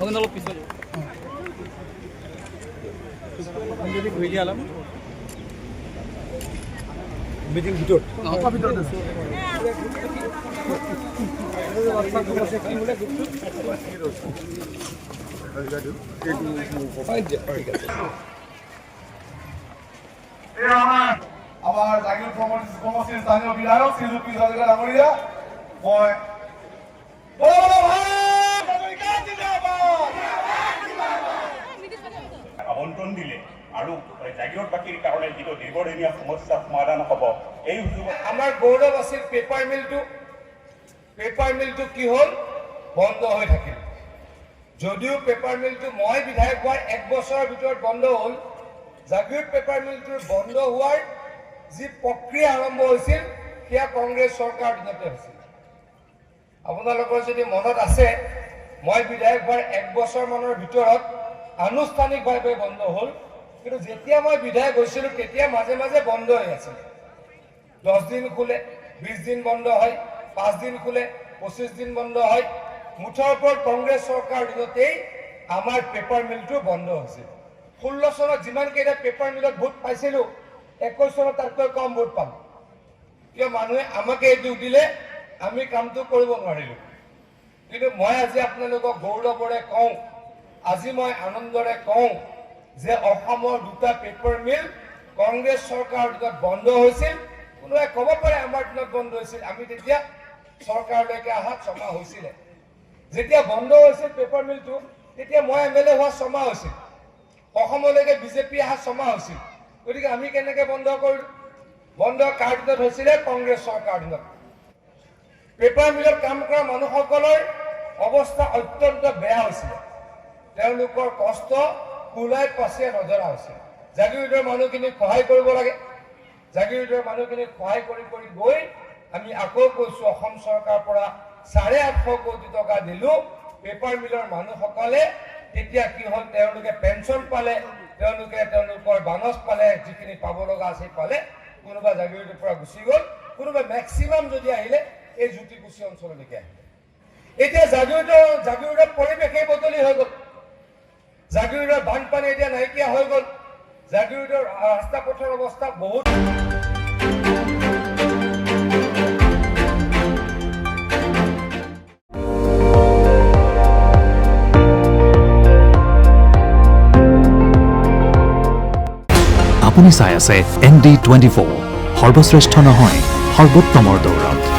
অলপ পিছত যদি ঘূৰি দিয়া অলপ মিটিং ভিতৰত আছে আমাৰ জাগিৰ সমষ্টিৰ স্থানীয় বিধায়ক শ্ৰীযুক্তি হাজৰিকা ডাঙৰীয়া মই আবণ্টন দিলে আৰু জাগিৰবাসীৰ কাৰণে যিটো দীৰ্ঘদিনীয়া সমস্যা সমাধান হ'ব এই সুযোগত আমাৰ গৌৰৱ আছিল পেপাৰ মিলটো কি হ'ল বন্ধ হৈ থাকিল যদিও পেপাৰ মিলটো মই বিধায়ক হোৱাৰ 1 বছৰৰ ভিতৰত বন্ধ হ'ল জাগিৰ পেপাৰ মিলটোৰ বন্ধ হোৱাৰ যি প্ৰক্ৰিয়া আৰম্ভ হৈছিল সেয়া কংগ্ৰেছ চৰকাৰ দিনতে হৈছিল আপোনালোকৰ যদি মনত আছে মই বিধায়ক হোৱাৰ 1 বছৰমানৰ ভিতৰত আনুষ্ঠানিকভাৱে বন্ধ হ'ল কিন্তু যেতিয়া মই বিধায়ক হৈছিলোঁ তেতিয়া মাজে মাজে বন্ধ হৈ আছিল 10 দিন খোলে 20 দিন বন্ধ হয় 5 দিন খোলে 25 দিন বন্ধ হয় মুঠৰ ওপৰত কংগ্ৰেছ চৰকাৰ দিনতেই আমাৰ পেপাৰ মিলটো বন্ধ হৈছিল 16 চনত যিমানকেইটা পেপাৰ মিলত ভোট পাইছিলোঁ 21 চনত তাতকৈ কম ভোট পাম কিয় মানুহে আমাকে দুখ দিলে আমি কামটো কৰিব নোৱাৰিলোঁ কিন্তু মই আজি আপোনালোকক গৌৰৱৰে কওঁ আজি মই আনন্দৰে কওঁ যে অসমৰ দুটা পেপাৰ মিল কংগ্ৰেছ চৰকাৰৰ দিনত বন্ধ হৈছিল কোনোৱে ক'ব পাৰে আমাৰ দিনত বন্ধ হৈছিল আমি তেতিয়া চৰকাৰলৈকে অহা 6 মাহ হৈছিলে যেতিয়া বন্ধ হৈছিল পেপাৰ মিলটো তেতিয়া মই এমএলএ হোৱা 6 মাহ হৈছিল অসমলৈকে বিজেপি অহা 6 মাহ হৈছিল গতিকে আমি কেনেকৈ বন্ধ কৰিলোঁ বন্ধ কাৰ দিনত হৈছিলে কংগ্ৰেছ চৰকাৰৰ দিনত পেপাৰ মিলত কাম কৰা মানুহসকলৰ অৱস্থা অত্যন্ত বেয়া হৈছিলে তেওঁলোকৰ কষ্ট কুলাই পাছে নজৰা হৈছে জাগিৰোডৰ মানুহখিনিক সহায় কৰিব লাগে জাগিৰোডৰ মানুহখিনিক সহায় কৰি গৈ আমি আকৌ কৈছোঁ অসম চৰকাৰৰ পৰা 850 কোটি টকা দিলোঁ পেপাৰ মিলৰ মানুহসকলে তেতিয়া কি হ'ল তেওঁলোকে পেঞ্চন পালে তেওঁলোকে তেওঁলোকৰ বানচ পালে যিখিনি পাব লগা আছে পালে কোনোবা জাগিৰোডৰ পৰা গুচি গ'ল কোনোবা মেক্সিমাম যদি আহিলে এই জ্যোতিকুচি অঞ্চললৈকে আহিলে এতিয়া জাগিৰোডৰ পৰিৱেশেই বদলি হৈ গ'ল জাগিৰোডৰ বানপানী এতিয়া নাইকিয়া হৈ গ'ল জাগিৰোডৰ ৰাস্তা পথৰ অৱস্থা বহুত আপুনি চাই আছে ND24 সৰ্বশ্ৰেষ্ঠ নহয় সৰ্বোত্তমৰ দৌৰত